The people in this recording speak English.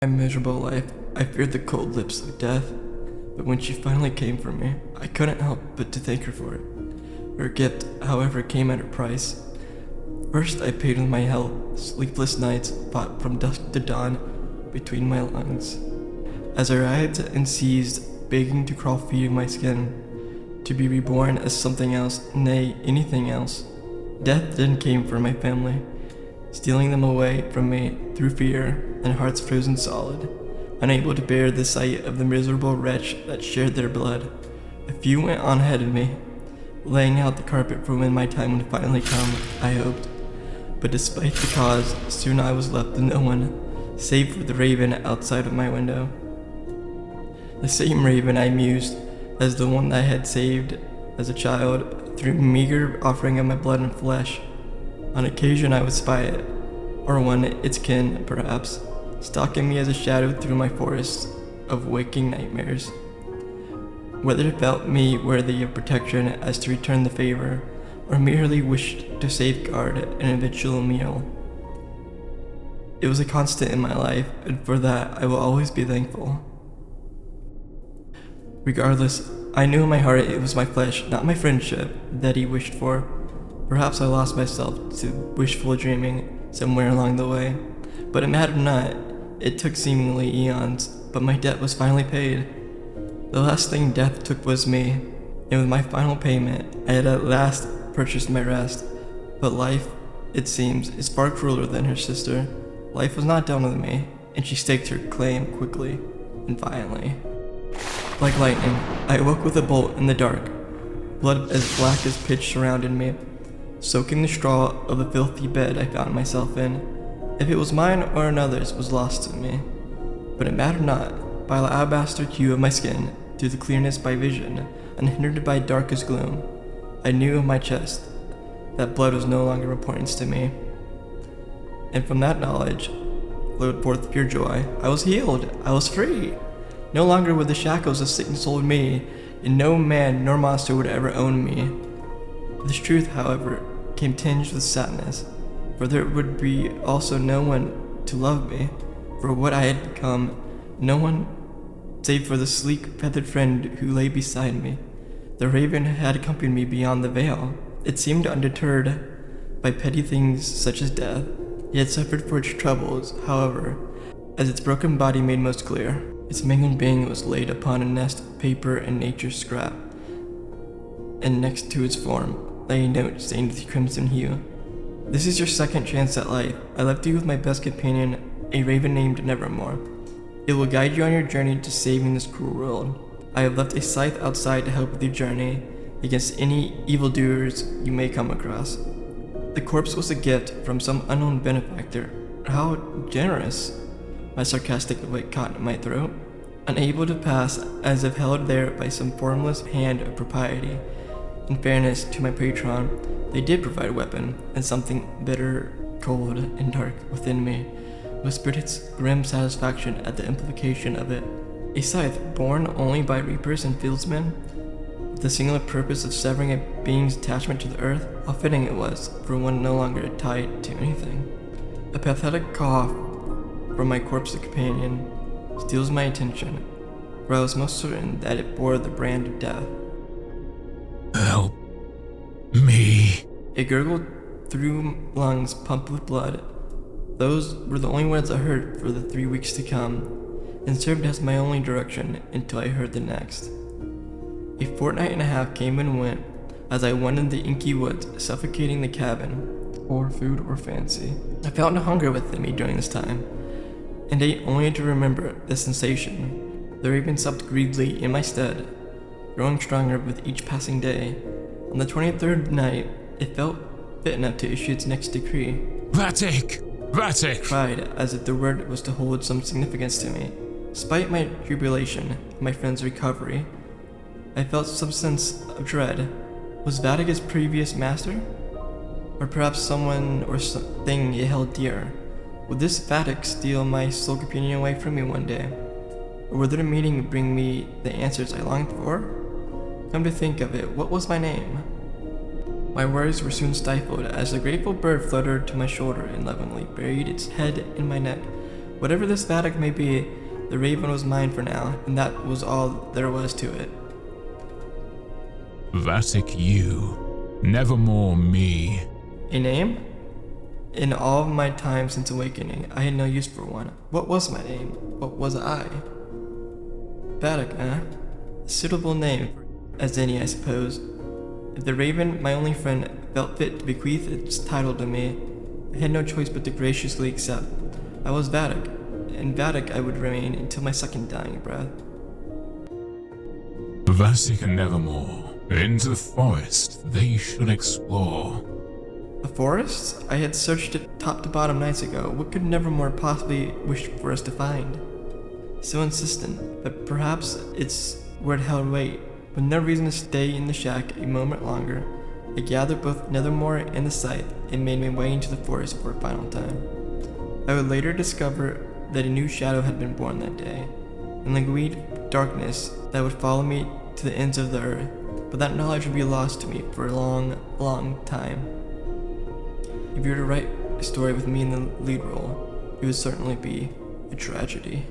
My miserable life, I feared the cold lips of death, but when she finally came for me, I couldn't help but to thank her for it. Her gift, however, came at a price. First, I paid with my health, sleepless nights fought from dusk to dawn between my lungs. As I writhed and seized, begging to crawl free of my skin, to be reborn as something else, nay, anything else. Death then came for my family, stealing them away from me through fear and hearts frozen solid, unable to bear the sight of the miserable wretch that shared their blood. A few went on ahead of me, laying out the carpet for when my time would finally come, I hoped. But despite the cause, soon I was left with no one, save for the raven outside of my window. The same raven I mused as the one I had saved as a child through meager offering of my blood and flesh. On occasion I would spy it, or one its kin, perhaps, stalking me as a shadow through my forests of waking nightmares. Whether it felt me worthy of protection as to return the favor, or merely wished to safeguard an eventual meal. It was a constant in my life, and for that I will always be thankful. Regardless, I knew in my heart it was my flesh, not my friendship, that he wished for. Perhaps I lost myself to wishful dreaming somewhere along the way, but it mattered not. It took seemingly eons, but my debt was finally paid. The last thing death took was me, and with my final payment, I had at last purchased my rest. But life, it seems, is far crueler than her sister. Life was not done with me, and she staked her claim quickly and violently. Like lightning, I awoke with a bolt in the dark. Blood as black as pitch surrounded me, soaking the straw of the filthy bed I found myself in. If it was mine or another's was lost to me, but it mattered not. By the alabaster hue of my skin, through the clearness by vision, unhindered by darkest gloom, I knew in my chest that blood was no longer of importance to me. And from that knowledge flowed forth pure joy. I was healed. I was free. No longer would the shackles of sickness hold me, and no man nor monster would ever own me. This truth, however, came tinged with sadness, for there would be also no one to love me for what I had become, no one save for the sleek, feathered friend who lay beside me. The raven had accompanied me beyond the veil. It seemed undeterred by petty things such as death. He had suffered for its troubles, however, as its broken body made most clear. Its mangled being was laid upon a nest of paper and nature's scrap, and next to its form lay a note stained with crimson hue. This is your second chance at life. I left you with my best companion, a raven named Nevermore. It will guide you on your journey to saving this cruel world. I have left a scythe outside to help with your journey against any evildoers you may come across. The corpse was a gift from some unknown benefactor. How generous! My sarcastic wit caught in my throat, unable to pass as if held there by some formless hand of propriety. In fairness to my patron, they did provide a weapon, and something bitter, cold, and dark within me whispered its grim satisfaction at the implication of it. A scythe borne only by reapers and fieldsmen, with the singular purpose of severing a being's attachment to the earth. How fitting it was for one no longer tied to anything. A pathetic cough from my corpse companion steals my attention, for I was most certain that it bore the brand of death. Help me. It gurgled through lungs pumped with blood. Those were the only words I heard for the 3 weeks to come, and served as my only direction until I heard the next. A fortnight and a half came and went as I wandered the inky woods, suffocating the cabin for food or fancy. I felt no hunger within me during this time, and ate only to remember the sensation. The raven supped greedily in my stead, growing stronger with each passing day. On the 23rd night, it felt fit enough to issue its next decree. Vatic! Vatic! Cried as if the word was to hold some significance to me. Despite my jubilation and my friend's recovery, I felt some sense of dread. Was Vatic his previous master? Or perhaps someone or something it held dear? Would this Vatic steal my soul companion away from me one day? Or would their meeting bring me the answers I longed for? Come to think of it, what was my name? My words were soon stifled as the grateful bird fluttered to my shoulder and lovingly buried its head in my neck Whatever this Vatic may be, the raven was mine for now, and that was all there was to it. Vatic you, nevermore me. A name? In all of my time since awakening, I had no use for one. What was my name? What was I? Vatic, eh? A suitable name as any, I suppose. If the raven, my only friend, felt fit to bequeath its title to me, I had no choice but to graciously accept. I was Vatic, and Vatic I would remain until my second dying breath. Vatic and nevermore, into the forest they should explore. The forest? I had searched it top to bottom nights ago. What could Nevermore possibly wish for us to find? So insistent, but perhaps it's where it held weight. With no reason to stay in the shack a moment longer, I gathered both Nethermore and the scythe and made my way into the forest for a final time. I would later discover that a new shadow had been born that day, and languid darkness that would follow me to the ends of the earth, but that knowledge would be lost to me for a long, long time. If you were to write a story with me in the lead role, it would certainly be a tragedy.